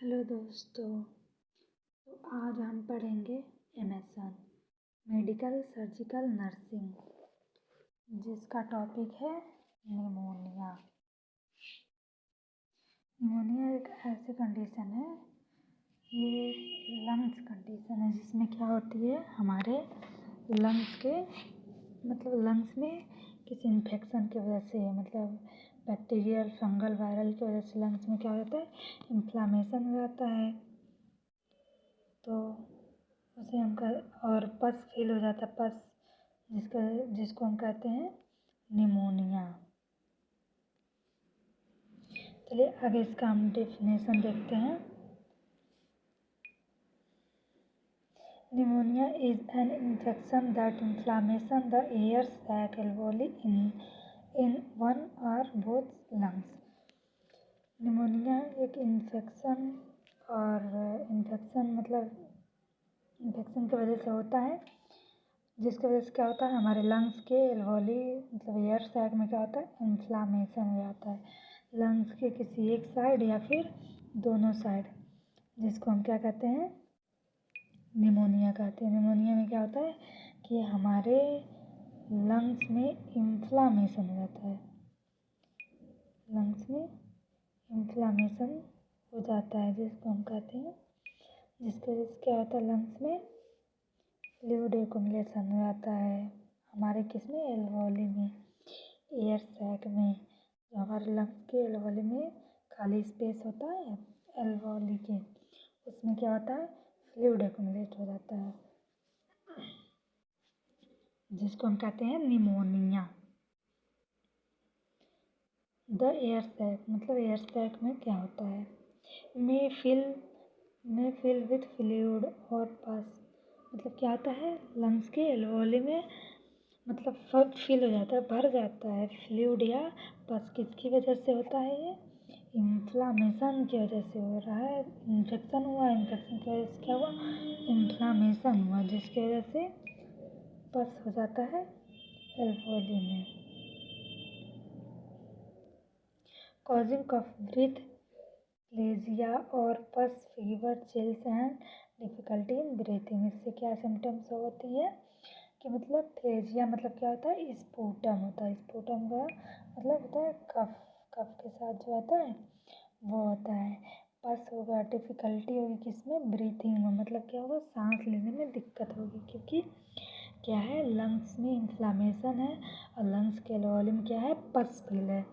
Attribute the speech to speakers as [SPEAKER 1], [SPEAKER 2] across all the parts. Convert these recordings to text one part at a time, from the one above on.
[SPEAKER 1] Hello दोस्तों। तो आज हम पढ़ेंगे एमएसएन मेडिकल सर्जिकल नर्सिंग, जिसका टॉपिक है निमोनिया। निमोनिया एक ऐसी कंडीशन है, ये लंग्स कंडीशन है, जिसमें क्या होती है, हमारे लंग्स के लंग्स में किसी इन्फेक्शन की वजह से, बैक्टीरियल, फंगल, वायरल की वजह से लंग्स में क्या होता है, इन्फ्लामेशन हो जाता है। तो उसे हम और पस फील हो जाता है, पस जिसको हम कहते हैं निमोनिया। चलिए आगे इसका हम डेफिनेशन देखते हैं। Pneumonia is an infection that inflammation the air sac alveoli in one or both lungs। Pneumonia एक इन्फेक्शन की वजह से होता है, जिसकी वजह से क्या होता है, हमारे लंग्स के एल्वोली एयर सैक में क्या होता है, इन्फ्लामेशन हो जाता है लंग्स के किसी एक साइड या फिर दोनों साइड, जिसको हम क्या कहते हैं, निमोनिया कहते हैं। निमोनिया में क्या होता है कि हमारे लंग्स में इन्फ्लामेशन हो जाता है, लंग्स में इन्फ्लामेशन हो जाता है, जिसको हम कहते हैं, जिसकी वजह से क्या होता है, लंग्स में फ्लूइड एक्युमुलेशन हो जाता है हमारे किसमें, एल्वोली में, एयर सैक में। जो हमारे लंग्स के एल्वोली में खाली स्पेस होता है एल्वोली के, उसमें क्या होता है, फ्लूइड एक्युमुलेट हो जाता है, जिसको हम कहते हैं pneumonia. The air sac air sac में क्या होता है, में फिल विथ फ्लूइड और पस, क्या होता है, लंग्स के एल्वोली में फिल हो जाता है, भर जाता है फ्लूइड या पस। किसकी वजह से होता है ये, इन्फ्लामेशन की वजह से हो रहा है। इन्फेक्शन हुआ, इन्फेक्शन की वजह से क्या हुआ, इन्फ्लामेशन हुआ, जिसकी वजह से पस हो जाता है एल्वोली में। कॉजिंग कफ ब्रीथ, प्लेजिया और पस, fever, chills and difficulty in breathing. इससे क्या सिम्टम्स होती है कि प्लेजिया क्या होता है, स्पूटम होता है। स्पूटम का होता है कफ, कफ के साथ जो आता है वो होता है। पस होगा, डिफ़िकल्टी होगी किसमें, ब्रीथिंग में, क्या होगा, सांस लेने में दिक्कत होगी, क्योंकि क्या है, लंग्स में इन्फ्लामेशन है और लंग्स के एल्वोली में क्या है, पस फील है,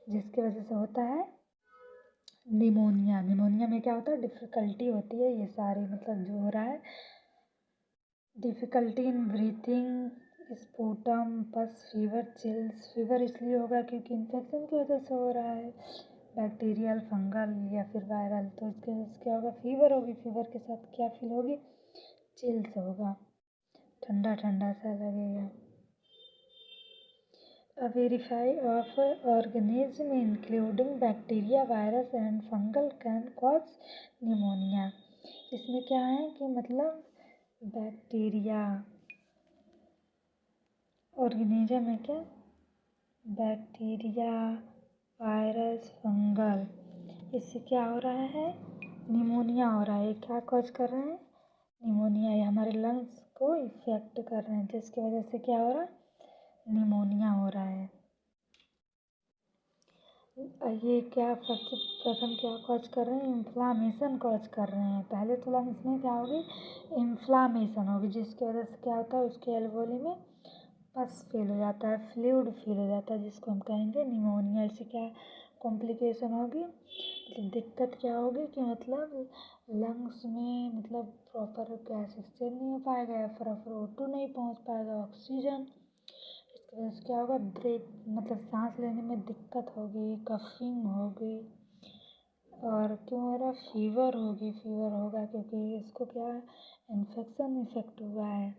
[SPEAKER 1] जिसकी वजह से होता है निमोनिया। निमोनिया में क्या होता है, डिफ़िकल्टी होती है, ये सारी जो हो रहा है, डिफ़िकल्टी इन ब्रीथिंग, स्पूटम, पस, फीवर, चिल्स। फीवर इसलिए होगा क्योंकि इन्फेक्शन की वजह से हो रहा है, बैक्टीरियल, फंगल या फिर वायरल, तो इसके वजह से क्या होगा, फीवर होगी। फीवर के साथ क्या फील होगी, चिल्स होगा, ठंडा ठंडा सा लगेगा। A variety of organisms including bacteria, virus and fungal can cause pneumonia। इसमें क्या है कि बैक्टीरिया, ऑर्गेनिज्म है क्या, बैक्टीरिया, वायरस, फंगल, इससे क्या हो रहा है, निमोनिया हो रहा है। क्या कॉज कर रहे हैं, निमोनिया। ये हमारे लंग्स को इफेक्ट कर रहे हैं, जिसकी वजह से क्या हो रहा है, निमोनिया हो रहा है। ये क्या प्रथम क्या कॉज कर रहे हैं, इन्फ्लामेशन कॉज कर रहे हैं। पहले तो लंग्स में क्या होगी, इन्फ्लामेशन होगी, जिसकी वजह से क्या होता है, उसके एल्वोली में पस फील हो जाता है, फ्लूइड फील हो जाता है, जिसको हम कहेंगे निमोनिया। इससे क्या कॉम्प्लिकेशन होगी, दिक्कत क्या होगी कि लंग्स में प्रॉपर गैस एक्सचेंज नहीं हो पाएगा, या प्रॉपर O2 नहीं पहुंच पाएगा, ऑक्सीजन। इसकी वजह से क्या होगा, ब्रेथ सांस लेने में दिक्कत होगी, कफिंग होगी, और क्यों हो रहा, फीवर होगी, फीवर होगा क्योंकि इसको क्या है, इन्फेक्शन इफेक्ट हुआ है।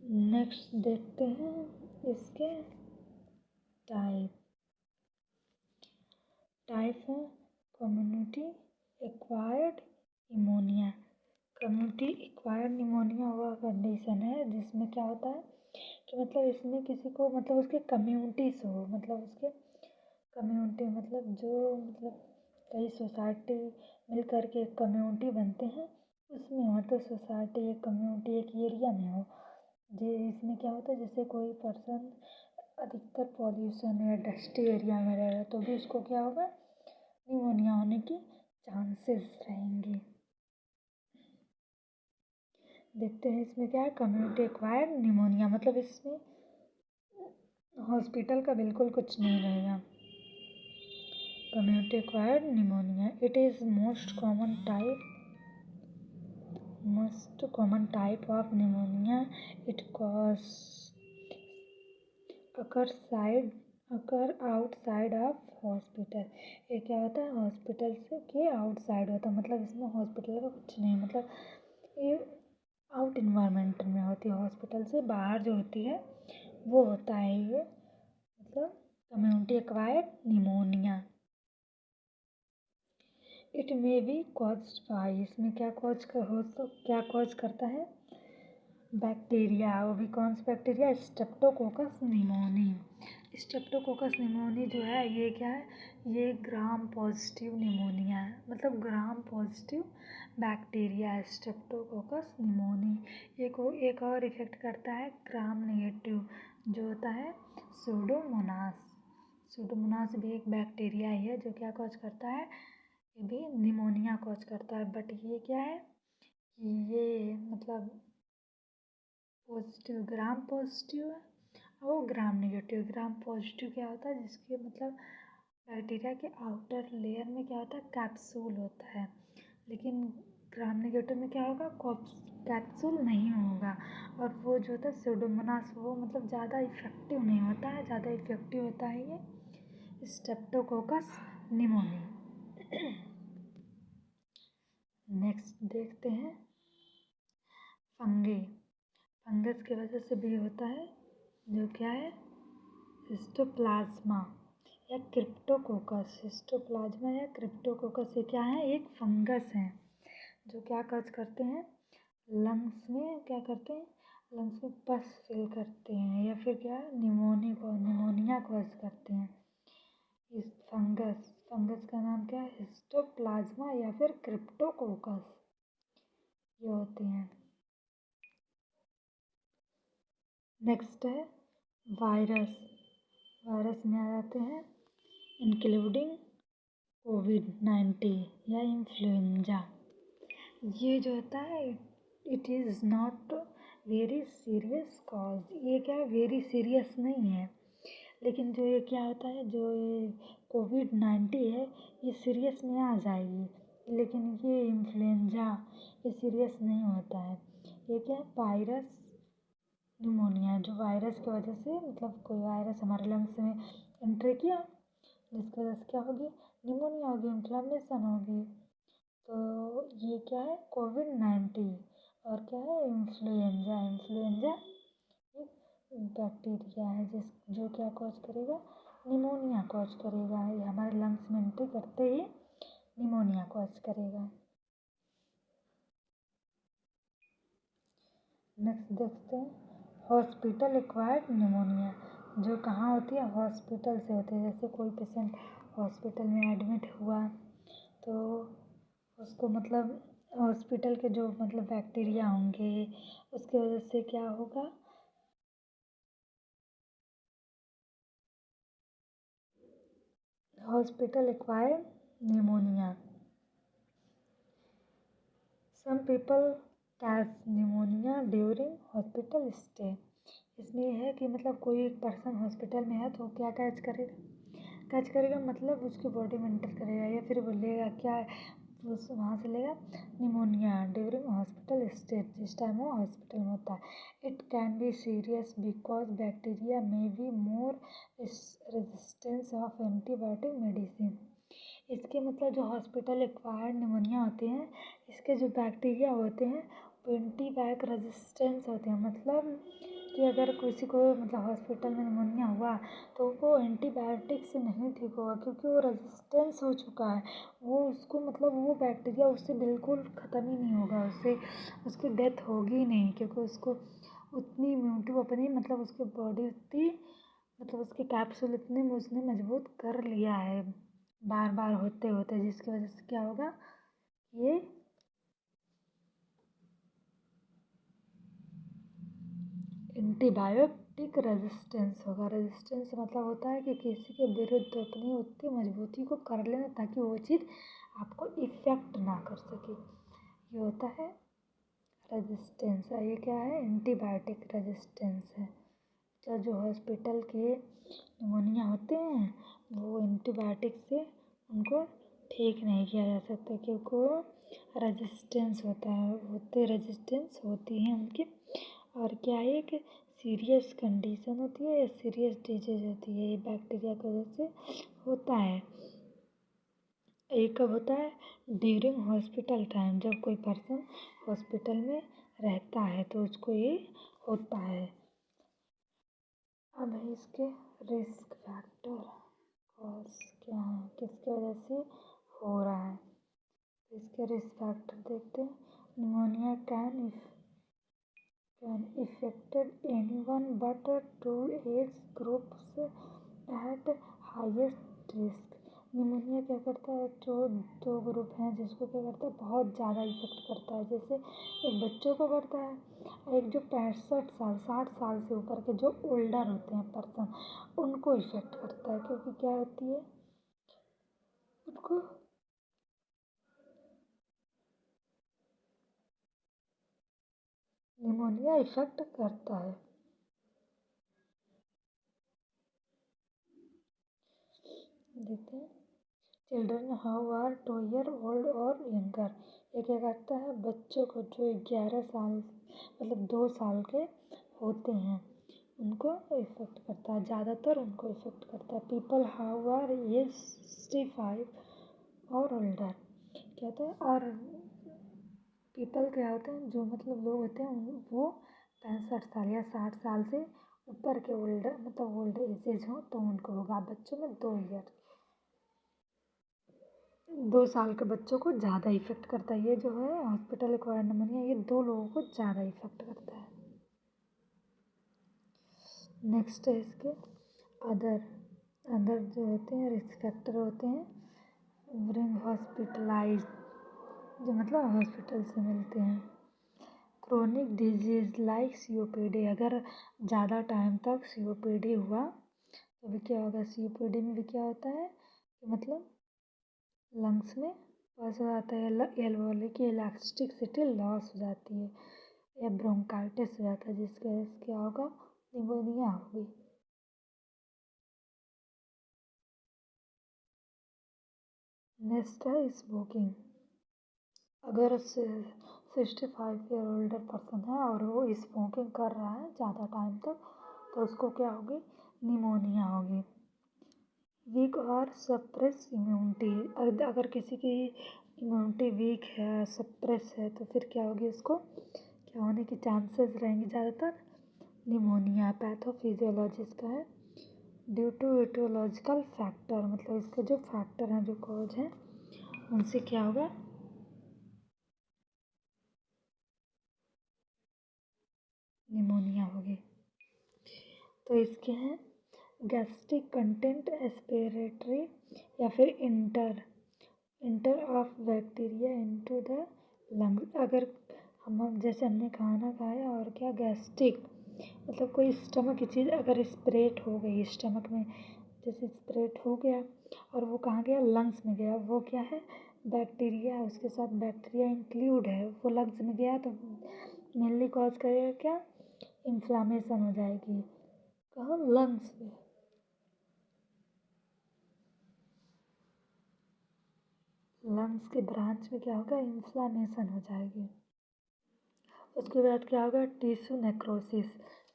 [SPEAKER 1] नेक्स्ट देखते हैं इसके टाइप है community acquired pneumonia. Community acquired pneumonia वह कंडीशन है जिसमें क्या होता है कि इसमें किसी को उसके कम्युनिटी से हो, उसके कम्युनिटी जो कई सोसाइटी मिल कर के एक कम्युनिटी बनते हैं, उसमें हो तो सोसाइटी एक कम्युनिटी एक एरिया में हो। जे इसमें क्या होता है, जैसे कोई पर्सन अधिकतर पॉल्यूशन या डस्टी एरिया में रह रहा है तो भी उसको क्या होगा, निमोनिया होने की चांसेस रहेंगे। देखते हैं इसमें क्या है, कम्युनिटी एक्वायर्ड निमोनिया, मतलब इसमें हॉस्पिटल का बिल्कुल कुछ नहीं रहेगा। Community acquired pneumonia, it is most common type of pneumonia, it cause occur outside of hospital. ये क्या होता है, हॉस्पिटल से के आउटसाइड होता है, मतलब इसमें हॉस्पिटल का कुछ नहीं, मतलब ये आउट इन्वायरमेंट में होती है, हॉस्पिटल से बाहर जो होती है वो होता है ये, मतलब community acquired pneumonia. It may be caused by, इसमें क्या कॉज करता है, बैक्टीरिया, वो भी कौन सा bacteria, Streptococcus pneumoniae. Streptococcus pneumoniae जो है ये क्या है, ये ग्राम पॉजिटिव निमोनिया है, मतलब ग्राम पॉजिटिव बैक्टीरिया है स्ट्रेप्टोकोकस निमोनी। एक और इफेक्ट करता है ग्राम नेगेटिव जो होता है सूडोमोनास। सूडोमोनास भी एक बैक्टीरिया ही है जो क्या कॉज करता है, ये भी निमोनिया कॉज करता है। बट ये क्या है, ये मतलब पॉजिटिव ग्राम पॉजिटिव है और ग्राम नेगेटिव। ग्राम पॉजिटिव क्या होता है, जिसके मतलब बैक्टीरिया के आउटर लेयर में क्या होता है, कैप्सूल होता है, लेकिन ग्राम नेगेटिव में क्या होगा, कैप्सूल नहीं होगा। और वो जो होता है सूडोमोनास, वो मतलब ज़्यादा इफेक्टिव नहीं होता है, ज़्यादा इफेक्टिव होता है ये स्ट्रेप्टोकोकस निमोनी। नेक्स्ट देखते हैं फंगस की वजह से भी होता है, जो क्या है हिस्टोप्लाज्मा या क्रिप्टोकोकस। हिस्टोप्लाज्मा या क्रिप्टोकोकस ये क्या है, एक फंगस है जो क्या कॉज करते हैं, लंग्स में क्या करते हैं, लंग्स में पस फिल करते हैं या फिर क्या निमोनिया कॉज करते हैं। इस फंगस का नाम क्या है, हिस्टोप्लाज्मा या फिर क्रिप्टोकोकस ये होते हैं। नेक्स्ट है वायरस में आ जाते हैं, इंक्लूडिंग कोविड-19 या इन्फ्लुएंजा। ये जो होता है it is not very serious cause, ये क्या है वेरी सीरियस नहीं है, लेकिन जो ये क्या होता है, जो ये कोविड-19 है ये सीरियस में आ जाएगी, लेकिन ये इन्फ्लुएंजा ये सीरियस नहीं होता है। ये क्या है, वायरस निमोनिया, जो वायरस की वजह से मतलब कोई वायरस हमारे लंग्स में एंट्री किया, जिसकी वजह से क्या होगी, निमोनिया होगी, इन्फ्लेमेशन होगी। तो ये क्या है कोविड-19 और क्या है इन्फ्लुएंजा एक बैक्टीरिया है जो क्या कॉज करेगा, निमोनिया कॉज करेगा। ये हमारे लंग्स में एंट्री करते ही निमोनिया कॉज करेगा। नेक्स्ट देखते हैं हॉस्पिटल एक्वायर्ड निमोनिया, जो कहाँ होती है, हॉस्पिटल से होती है। जैसे कोई पेशेंट हॉस्पिटल में एडमिट हुआ तो उसको मतलब हॉस्पिटल के जो मतलब बैक्टीरिया होंगे उसकी वजह से क्या होगा, hospital acquired pneumonia. Some people catch pneumonia during hospital stay. इसमें यह है कि मतलब कोई एक पर्सन हॉस्पिटल में है तो क्या कैच करेगा मतलब उसकी बॉडी में एंटर करेगा या फिर वो लेगा क्या उस वहाँ से लेगा निमोनिया ड्यूरिंग हॉस्पिटल स्टे, जिस टाइम वो हॉस्पिटल में होता है। It can be serious because bacteria may be more resistance of antibiotic medicine. इसके मतलब जो हॉस्पिटल एक्वायर्ड निमोनिया होते हैं, इसके जो बैक्टीरिया होते हैं वो एंटीबायोटिक रेजिस्टेंस होते हैं, मतलब कि अगर किसी को मतलब हॉस्पिटल में निमोनिया हुआ तो वो एंटीबायोटिक से नहीं ठीक होगा, क्योंकि वो रेजिस्टेंस हो चुका है, वो उसको मतलब वो बैक्टीरिया उससे बिल्कुल ख़त्म ही नहीं होगा, उससे उसकी डेथ होगी ही नहीं, क्योंकि उसको उतनी इम्यूनिटी अपनी मतलब उसकी बॉडी उतनी मतलब उसके कैप्सूल इतने उसने मजबूत कर लिया है बार बार होते होते, जिसकी वजह से क्या होगा, ये एंटीबायोटिक रेजिस्टेंस होगा। रेजिस्टेंस मतलब होता है कि किसी के विरुद्ध अपनी उतनी मजबूती को कर लेना ताकि वो चीज़ आपको इफ़ेक्ट ना कर सके, ये होता है रेजिस्टेंस। ये क्या है, एंटीबायोटिक रेजिस्टेंस है। जो हॉस्पिटल के निमोनिया होते हैं वो एंटीबायोटिक से उनको ठीक नहीं किया जा सकता, क्योंकि वो रेजिस्टेंस होता है, रेजिस्टेंस होती है उनकी। और क्या है, एक सीरियस कंडीशन होती है या सीरियस डिजीज होती है, ये बैक्टीरिया की वजह से होता है। ये कब होता है, ड्यूरिंग हॉस्पिटल टाइम, जब कोई पर्सन हॉस्पिटल में रहता है तो उसको ये होता है। अब है इसके रिस्क फैक्टर, कॉज क्या है, किसकी वजह से हो रहा है। इसके रिस्क फैक्टर देखते हैं। Pneumonia can affected anyone but two age groups at highest risk। Pneumonia क्या करता है, जो दो ग्रुप हैं जिसको क्या करता है, बहुत ज़्यादा इफेक्ट करता है। जैसे एक बच्चों को करता है, एक जो 65 साल 60 साल से ऊपर के जो ओल्डर होते हैं पर्सन, उनको इफेक्ट करता है। क्योंकि क्या होती है, उनको निमोनिया इफेक्ट करता है। देखते हैं, children how are 2 year old और यंगर। ये क्या करता है, बच्चों को जो 11 साल मतलब 2 साल के होते हैं उनको इफेक्ट करता है, ज़्यादातर उनको इफेक्ट करता है। पीपल हाउ आर एज 65 और ओल्डर कहते हैं। और पीपल क्या होते हैं, जो मतलब लोग होते हैं वो 65 साल या 60 साल से ऊपर के ओल्डर मतलब ओल्ड एजेज हो तो उनको होगा। बच्चों में 2 ईयर 2 साल के बच्चों को ज़्यादा इफेक्ट करता है। ये जो है हॉस्पिटल एक्वायर्ड निमोनिया, ये 2 लोगों को ज़्यादा इफेक्ट करता है। नेक्स्ट है इसके अदर जो होते हैं रिस्क फैक्टर होते हैं ब्रिंग हॉस्पिटलाइज, जो मतलब हॉस्पिटल से मिलते हैं। क्रोनिक डिजीज लाइक COPD, अगर ज़्यादा टाइम तक COPD हुआ तो भी क्या होगा, COPD में भी क्या होता है कि मतलब लंग्स में पास हो जाता है, एल्वोली की इलास्टिसिटी लॉस हो जाती है या ब्रोंकाइटिस हो जाता है, जिसकी वजह से क्या होगा, निमोनिया होगी। नेक्स्ट है स्मोकिंग। अगर 65 ईयर ओल्डर पर्सन है और वो स्मोकिंग कर रहा है ज़्यादा टाइम तक तो उसको क्या होगी, निमोनिया होगी। वीक और सप्रेस इम्यूनिटी, अगर किसी की इम्यूनिटी वीक है, सप्रेस है, तो फिर क्या होगी, उसको क्या होने की चांसेस रहेंगे, ज़्यादातर निमोनिया। पैथोफिजियोलॉजी इसका है ड्यू टू इटियोलॉजिकल फैक्टर, मतलब इसके जो फैक्टर हैं, जो कॉज हैं, उनसे क्या होगा, निमोनिया होगी। तो इसके हैं गैस्ट्रिक कंटेंट एस्पिरेटरी या फिर inter of bacteria into the lungs. अगर हम जैसे हमने खाना खाया और क्या गैस्ट्रिक मतलब कोई स्टमक की चीज़ अगर स्प्रेट हो गई स्टमक में, जैसे स्प्रेट हो गया और वो कहाँ गया, लंग्स में गया, वो क्या है, बैक्टीरिया, उसके साथ बैक्टीरिया इंक्लूड है, वो लंग्स में गया तो मेनली कॉज करेगा क्या, इन्फ्लामेशन हो जाएगी, कहाँ, लंग्स में। लंग्स के ब्रांच में क्या होगा, इन्फ्लामेशन हो जाएगी। उसके बाद क्या होगा, टिश्यू नेक्रोसिस।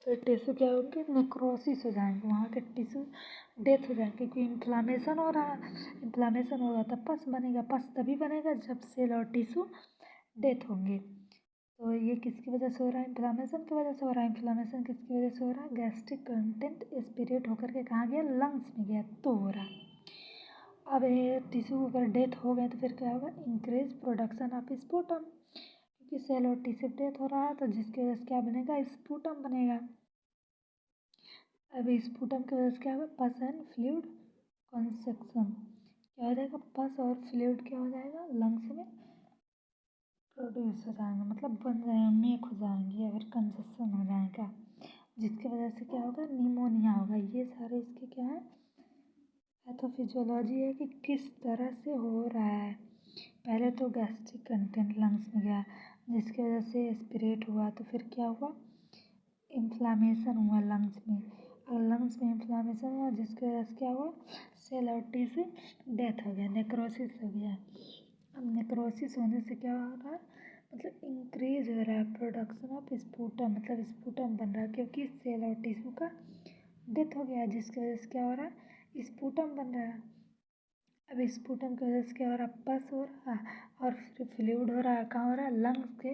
[SPEAKER 1] फिर टिश्यू क्या होंगे, नेक्रोसिस हो जाएंगे, वहाँ के टिश्यू डेथ हो जाएंगे, क्योंकि इन्फ्लामेशन हो रहा है। इन्फ्लामेशन होगा तब पस बनेगा, पस तभी बनेगा जब सेल और टिश्यू डेथ होंगे। तो ये किसकी वजह से हो रहा है, इन्फ्लामेशन की वजह से हो रहा है। इन्फ्लामेशन किसकी वजह से हो रहा है, गैस्ट्रिक कंटेंट एस्पिरेट होकर के कहाँ गया, लंग्स में गया, तो हो रहा है। अब ये टिश्यू अगर डेथ हो गए तो फिर क्या होगा, इंक्रीज प्रोडक्शन ऑफ स्पूटम, क्योंकि सेल और टिश्यू डेथ हो रहा है तो जिसकी वजह से क्या बनेगा, स्पूटम बनेगा। अब स्पूटम की वजह से क्या होगा, पस एंड फ्लूइड कंस्ट्रक्शन, क्या हो जाएगा, पस और फ्लूइड क्या हो जाएगा, लंग्स में प्रोड्यूस हो जाएंगे, मतलब बन जाएंगे, मेक हो जाएंगे या फिर कंजस्शन हो जाएगा, जिसकी वजह से क्या होगा, निमोनिया होगा। ये सारे इसके क्या है, पैथोफिजियोलॉजी है कि किस तरह से हो रहा है। पहले तो गैस्ट्रिक कंटेंट लंग्स में गया, जिसकी वजह से एस्पिरेट हुआ, तो फिर क्या हुआ, इन्फ्लामेशन हुआ लंग्स में, और लंग्स में इन्फ्लामेशन हुआ जिसकी वजह से क्या हुआ, सेल और टिश्यू डेथ हो गया, नेक्रोसिस हो गया। अब नेक्रोसिस होने से क्या हो रहा है, मतलब इंक्रीज हो रहा है प्रोडक्शन ऑफ स्पूटम, मतलब स्पूटम बन रहा है क्योंकि सेल और टिश्यू का डेथ हो गया, जिसकी वजह से क्या हो रहा है, स्पूटम बन रहा है। अब स्पूटम की वजह से क्या हो रहा है, पस हो रहा है और फिर फ्लूइड हो रहा है, कहाँ हो रहा है, लंग्स के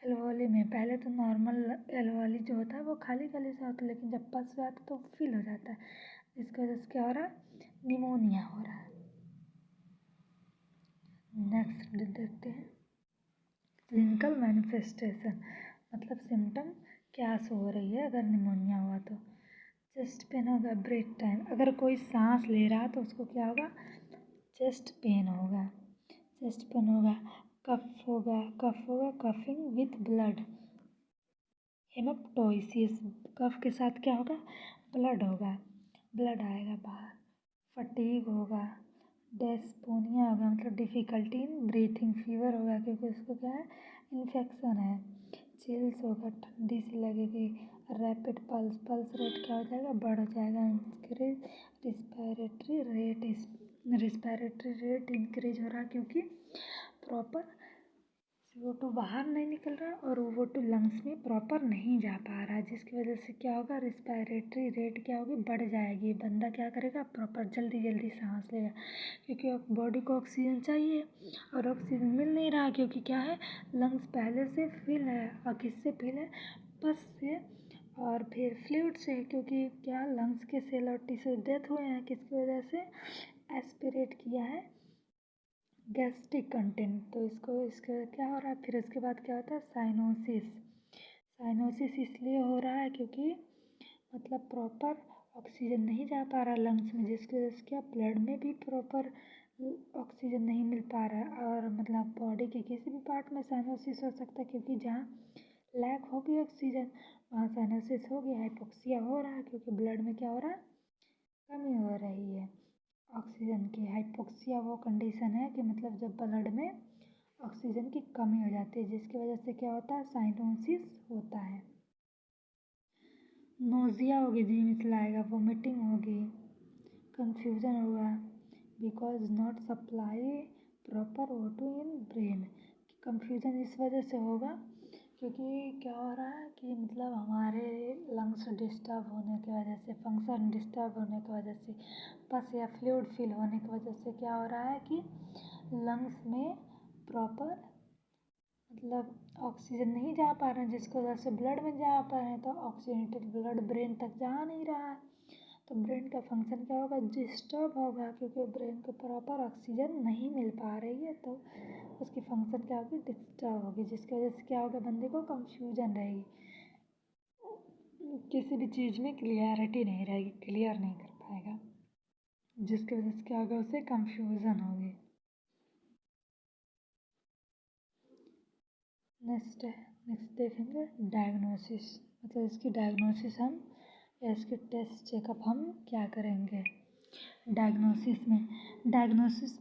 [SPEAKER 1] एल्वोली में। पहले तो नॉर्मल एल्वोली जो होता है वो खाली खाली सा होता है, लेकिन जब पस जाता है तो फिल हो जाता है, जिसकी वजह से क्या हो रहा है, निमोनिया हो रहा है। नेक्स्ट देखते हैं क्लिनिकल मैनिफेस्टेशन, मतलब सिम्टम क्या शो हो रही है अगर निमोनिया हुआ तो। चेस्ट पेन होगा, ब्रीथ टाइम, अगर कोई सांस ले रहा है तो उसको क्या होगा, चेस्ट पेन होगा, चेस्ट पेन होगा। कफ होगा, कफिंग विथ ब्लड, हेमेप्टोइसिस, कफ के साथ क्या होगा, ब्लड होगा, ब्लड आएगा बाहर। फटीग होगा, डेस्पोनिया होगा, मतलब डिफ़िकल्टी इन ब्रीथिंग, फीवर होगा क्योंकि उसको क्या है, इन्फेक्शन है। चिल्स होगा, ठंडी सी लगेगी। रैपिड पल्स, पल्स रेट क्या हो जाएगा, बढ़ हो जाएगा। इंक्रीज रिस्पायरेटरी रेट इंक्रीज हो रहा है क्योंकि प्रॉपर CO2 बाहर नहीं निकल रहा और वो लंग्स में प्रॉपर नहीं जा पा रहा है, जिसकी वजह से क्या होगा, रिस्पायरेटरी रेट क्या होगी, बढ़ जाएगी। बंदा क्या करेगा, प्रॉपर जल्दी जल्दी सांस लेगा क्योंकि बॉडी को ऑक्सीजन चाहिए और ऑक्सीजन मिल नहीं रहा क्योंकि क्या है, लंग्स पहले से फिल है। और किससे फिल है, पस से और फिर फ्लूइड से, क्योंकि क्या लंग्स के सेल और टिश्यू डेथ हुए हैं, किसकी वजह से, एस्पिरेट किया है गैस्ट्रिक कंटेंट, तो इसका क्या हो रहा है। फिर उसके बाद क्या होता है, साइनोसिस, साइनोसिस इसलिए हो रहा है क्योंकि मतलब प्रॉपर ऑक्सीजन नहीं जा पा रहा लंग्स में, जिसकी वजह से क्या, ब्लड में भी प्रॉपर ऑक्सीजन नहीं मिल पा रहा है। और मतलब बॉडी के किसी भी पार्ट में साइनोसिस हो सकता है क्योंकि जहाँ लैक होगी ऑक्सीजन वहाँ साइनोसिस होगी, हाइपोक्सिया हो रहा है क्योंकि ब्लड में क्या हो रहा है, कमी हो रही है ऑक्सीजन की। हाइपोक्सिया वो कंडीशन है कि मतलब जब ब्लड में ऑक्सीजन की कमी हो जाती है, जिसकी वजह से क्या होता है, साइनोसिस होता है। नोज़िया होगी, जी मिचलाएगा, वोमिटिंग होगी, कंफ्यूजन होगा, because not supply proper O2 in brain. Confusion इस वजह से होगा क्योंकि क्या हो रहा है कि मतलब हमारे लंग्स डिस्टर्ब होने की वजह से, फंक्शन डिस्टर्ब होने की वजह से, पस या फ्लूइड फिल होने की वजह से क्या हो रहा है कि लंग्स में प्रॉपर मतलब ऑक्सीजन नहीं जा पा रहे हैं, जिसकी वजह से ब्लड में जा पा रहे हैं, तो ऑक्सीजनेटेड ब्लड ब्रेन तक जा नहीं रहा है, तो ब्रेन का फंक्शन क्या होगा, डिस्टर्ब होगा क्योंकि ब्रेन को प्रॉपर ऑक्सीजन नहीं मिल पा रही है, तो उसकी फंक्शन क्या होगी, डिस्टर्ब होगी, जिसकी वजह से क्या होगा, बंदे को कंफ्यूजन रहेगी, किसी भी चीज़ में क्लियरिटी नहीं रहेगी, क्लियर नहीं कर पाएगा, जिसकी वजह से क्या होगा, उसे कंफ्यूजन होगी। नेक्स्ट देखेंगे डायग्नोसिस, मतलब इसकी डायग्नोसिस हम या इसके टेस्ट चेकअप हम क्या करेंगे। डायग्नोसिस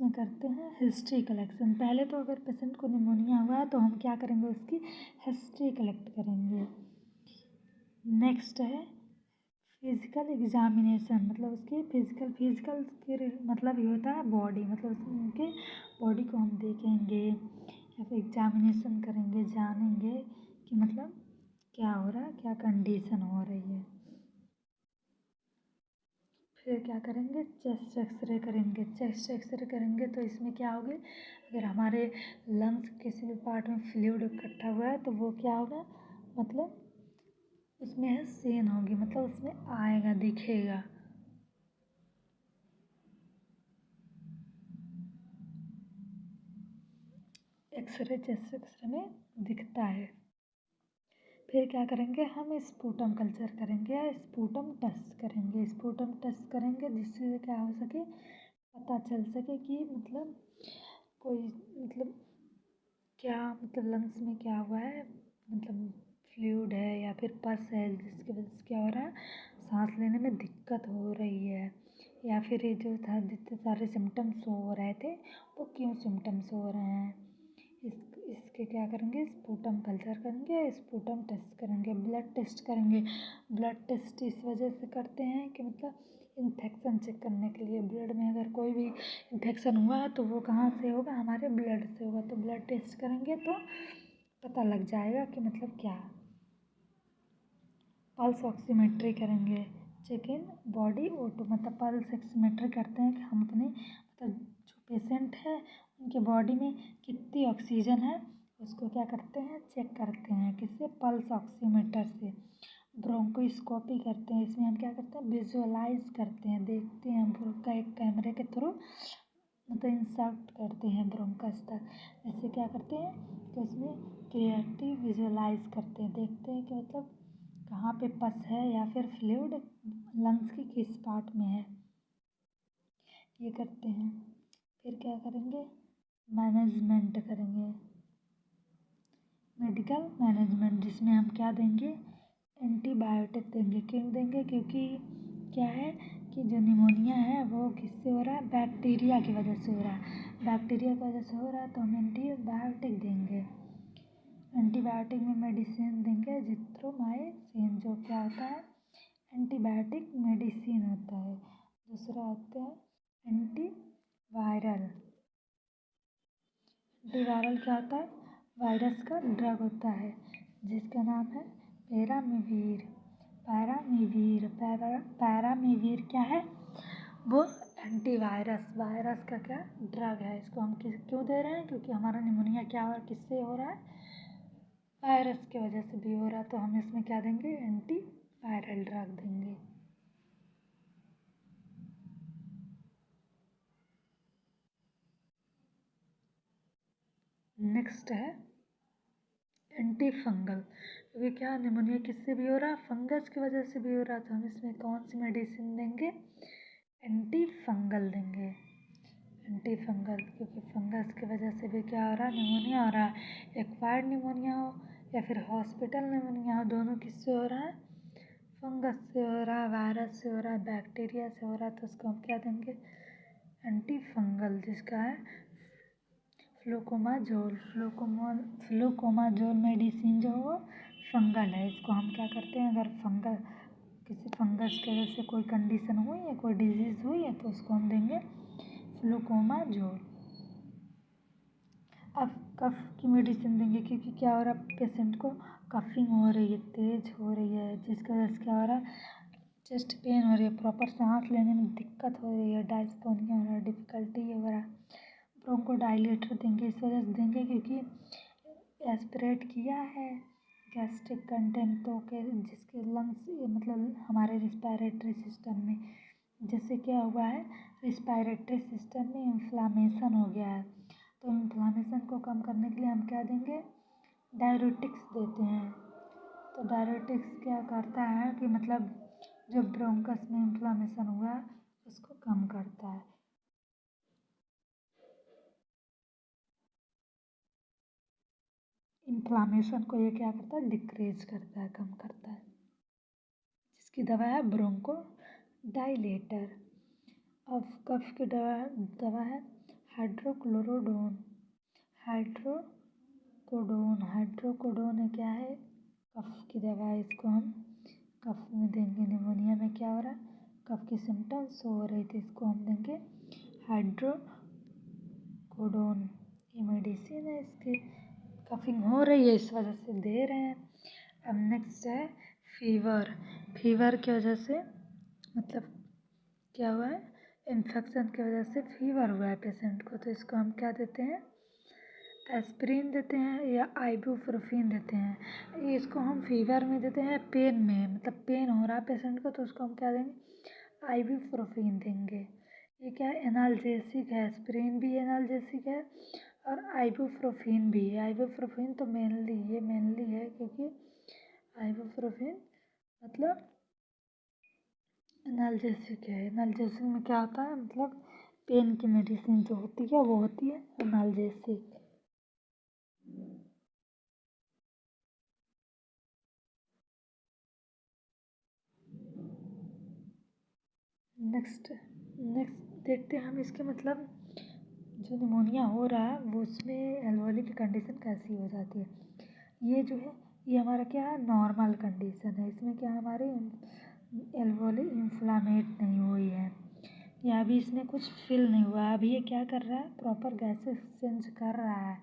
[SPEAKER 1] में करते हैं हिस्ट्री कलेक्शन। पहले तो अगर पेशेंट को निमोनिया हुआ है तो हम क्या करेंगे, उसकी हिस्ट्री कलेक्ट करेंगे। नेक्स्ट है फिजिकल एग्जामिनेशन, मतलब उसकी फिजिकल के मतलब ये होता है बॉडी, मतलब उनके बॉडी को हम देखेंगे या फिर एग्जामिनेशन करेंगे, जानेंगे कि मतलब क्या हो रहा है, क्या कंडीशन हो रही है। फिर क्या करेंगे, चेस्ट एक्सरे करेंगे। चेस्ट एक्सरे करेंगे तो इसमें क्या होगी, अगर हमारे लंग्स किसी भी पार्ट में फ्लूइड इकट्ठा हुआ है तो वो क्या होगा, मतलब उसमें है सेन होगी, मतलब उसमें आएगा, दिखेगा। एक्सरे चेस्ट एक्सरे में दिखता है। फिर क्या करेंगे, हम स्पूटम कल्चर करेंगे या स्पूटम टेस्ट करेंगे। स्पूटम टेस्ट करेंगे जिससे क्या हो सके, पता चल सके कि मतलब कोई मतलब क्या मतलब लंग्स में क्या हुआ है, मतलब फ्लूइड है या फिर पस है जिसकी वजह से क्या हो रहा है, सांस लेने में दिक्कत हो रही है, या फिर ये जो था जितने सारे सिम्टम्स हो रहे थे वो क्यों सिम्टम्स हो रहे हैं। इसके क्या करेंगे, स्पूटम कल्चर करेंगे, स्पूटम टेस्ट करेंगे, ब्लड टेस्ट करेंगे। ब्लड टेस्ट इस वजह से करते हैं कि मतलब इन्फेक्शन चेक करने के लिए, ब्लड में अगर कोई भी इन्फेक्शन हुआ है तो वो कहाँ से होगा, हमारे ब्लड से होगा। तो ब्लड टेस्ट करेंगे तो पता लग जाएगा कि मतलब क्या। पल्स ऑक्सीमेट्री करेंगे, चेक इन बॉडी O2, मतलब पल्स ऑक्सीमेट्री करते हैं कि हम अपने मतलब जो पेशेंट है उनके बॉडी में कितनी ऑक्सीजन है उसको क्या करते हैं, चेक करते हैं। किससे, पल्स ऑक्सीमीटर से। ब्रोंकोस्कोपी करते हैं, इसमें हम क्या करते हैं, विजुअलाइज करते हैं, देखते हैं हम का एक कैमरे के थ्रू मतलब इंसर्ट करते हैं ब्रोंकस तक। जैसे क्या करते हैं कि उसमें क्रिएटिव विजुअलाइज करते हैं, देखते हैं कि मतलब कहाँ पे पस है या फिर फ्लूइड लंग्स की किस पार्ट में है, ये करते हैं। फिर क्या करेंगे, मैनेजमेंट करेंगे, मेडिकल मैनेजमेंट, जिसमें हम क्या देंगे, एंटीबायोटिक देंगे। क्यों देंगे, क्योंकि क्या है कि जो निमोनिया है वो किससे हो रहा है, बैक्टीरिया की वजह से हो रहा है। बैक्टीरिया की वजह से हो रहा है तो हम एंटीबायोटिक देंगे। एंटीबायोटिक में मेडिसिन देंगे जिथ्रोमाइसिन, जो क्या होता है, एंटीबायोटिक मेडिसिन होता है। दूसरा होता है एंटीवायरल। एंटीवायरल क्या होता है, वायरस का ड्रग होता है जिसका नाम है पैरामीवीर। पैरामीवीर क्या है, वो एंटीवायरस, वायरस का क्या ड्रग है। इसको हम क्यों दे रहे हैं, क्योंकि हमारा निमोनिया क्या हो, किससे हो रहा है, वायरस की वजह से भी हो रहा है। तो हम इसमें क्या देंगे, एंटीवायरल ड्रग देंगे। नेक्स्ट है एंटी फंगल, क्योंकि क्या निमोनिया किससे भी हो रहा है, फंगस की वजह से भी हो रहा है। तो हम इसमें कौन सी मेडिसिन देंगे, एंटी फंगल देंगे। एंटी फंगल, क्योंकि फंगस की वजह से भी क्या हो रहा है, निमोनिया हो रहा है। एक्वायर्ड निमोनिया हो या फिर हॉस्पिटल निमोनिया हो, दोनों किससे हो रहा है, फंगस से हो रहा है, वायरस से हो रहा है, बैक्टीरिया से हो रहा है। तो उसको हम क्या देंगे, एंटी फंगल, जिसका है फ्लूकोमाजोल। फ्लूकोमाजोल मेडिसिन जो हो फंगल है। इसको हम क्या करते हैं, अगर किसी फंगस की वजह से कोई कंडीशन हुई है, कोई डिजीज़ हुई है, तो उसको हम देंगे फ्लूकोमाजोल। अब कफ की मेडिसिन देंगे, क्योंकि क्या हो रहा है, पेशेंट को कफिंग हो रही है, तेज हो रही है, जिसकी वजह से क्या हो रहा है, चेस्ट पेन हो रही है, प्रॉपर सांस लेने में दिक्कत हो रही है, डायस्पोनिया हो रहा है, डिफ़िकल्टी हो रहा है। ब्रोंकोडाइलेटर देंगे, इस वजह से देंगे क्योंकि एस्पिरेट किया है गैस्ट्रिक कंटेंट तो के जिसके लंग्स मतलब हमारे रिस्पायरेटरी सिस्टम में, जैसे क्या हुआ है, रिस्पायरेटरी सिस्टम में इन्फ्लामेशन हो गया है। तो इन्फ्लामेशन को कम करने के लिए हम क्या देंगे, डायरेटिक्स देते हैं। तो डायरेटिक्स क्या करता है कि मतलब जो ब्रोंकस में इन्फ्लामेशन हुआ है उसको कम करता है। इन्फ्लामेशन को ये क्या करता है, डिक्रीज करता है, कम करता है। जिसकी दवा है ब्रोंको डाइलेटर। अब कफ की दवा है हाइड्रोक्लोरोडोन। हाइड्रोकोडोन है, क्या है, कफ की दवा है। इसको हम कफ में देंगे, निमोनिया में क्या हो रहा है, कफ की सिम्टम्स हो रही थी, इसको हम देंगे हाइड्रोकोडोन। ये मेडिसिन है, इसकी कफिंग हो रही है इस वजह से दे रहे हैं। अब नेक्स्ट है फीवर। फीवर की वजह से मतलब क्या हुआ है, इन्फेक्शन की वजह से फीवर हुआ है पेशेंट को, तो इसको हम क्या देते हैं, एस्पिरिन देते हैं या आइबुप्रोफिन देते हैं। इसको हम फीवर में देते हैं, पेन में मतलब पेन हो रहा है पेशेंट को तो उसको हम क्या देंगे, आइबुप्रोफिन देंगे। ये क्या है, एनाल्जेसिक है, एस्पिरिन भी एनाल्जेसिक है और आइबुप्रोफिन भी है। आइबुप्रोफिन तो मेनली है क्योंकि आइबुप्रोफिन मतलब एनाल्जेसिक है। एनाल्जेसिक में क्या होता है, मतलब पेन की मेडिसिन जो होती है वो होती है एनाल्जेसिक। नेक्स्ट देखते हैं हम इसके मतलब जो निमोनिया हो रहा है वो उसमें एल्वोली की कंडीशन कैसी हो जाती है। ये जो है ये हमारा क्या है, नॉर्मल कंडीशन है। इसमें क्या हमारी एल्वोली इन्फ्लामेट नहीं हुई है या अभी इसमें कुछ फिल नहीं हुआ है। अभी ये क्या कर रहा है, प्रॉपर गैस एक्सचेंज कर रहा है,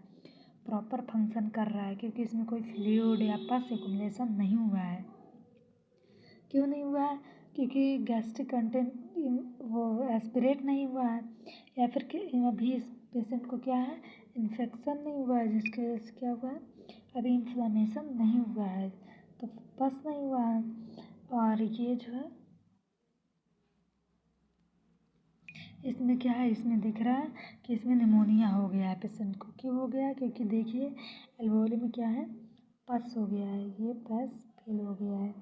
[SPEAKER 1] प्रॉपर फंक्शन कर रहा है, क्योंकि इसमें कोई फ्लूइड या पस एक्युमुलेशन नहीं हुआ है। क्यों नहीं हुआ है, क्योंकि गैस्ट्रिक कंटेंट वो एस्पिरेट नहीं हुआ है, या फिर अभी इस पेशेंट को क्या है, इन्फेक्शन नहीं हुआ है, जिसकी वजह से क्या हुआ है, अभी इन्फ्लेमेशन नहीं हुआ है, तो पस नहीं हुआ है। और ये जो है इसमें क्या है, इसमें दिख रहा है कि इसमें निमोनिया हो गया है पेशेंट को। क्यों हो गया है, क्योंकि देखिए एल्वोली में क्या है, पस हो गया है, ये पस फिल हो गया है।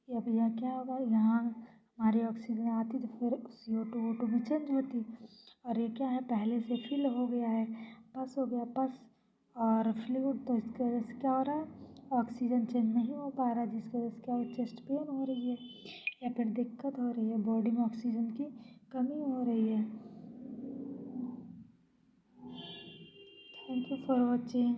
[SPEAKER 1] अब यहाँ क्या होगा, यहाँ हमारी ऑक्सीजन आती तो फिर CO2 O2 में चेंज होती, और ये क्या है, पहले से फिल हो गया है, पस हो गया, पस और फ्लूइड, तो इसकी वजह से क्या हो रहा है, ऑक्सीजन चेंज नहीं हो पा रहा, जिसकी वजह से क्या हो, चेस्ट पेन हो रही है या फिर दिक्कत हो रही है, बॉडी में ऑक्सीजन की कमी हो रही है। Thank you for watching.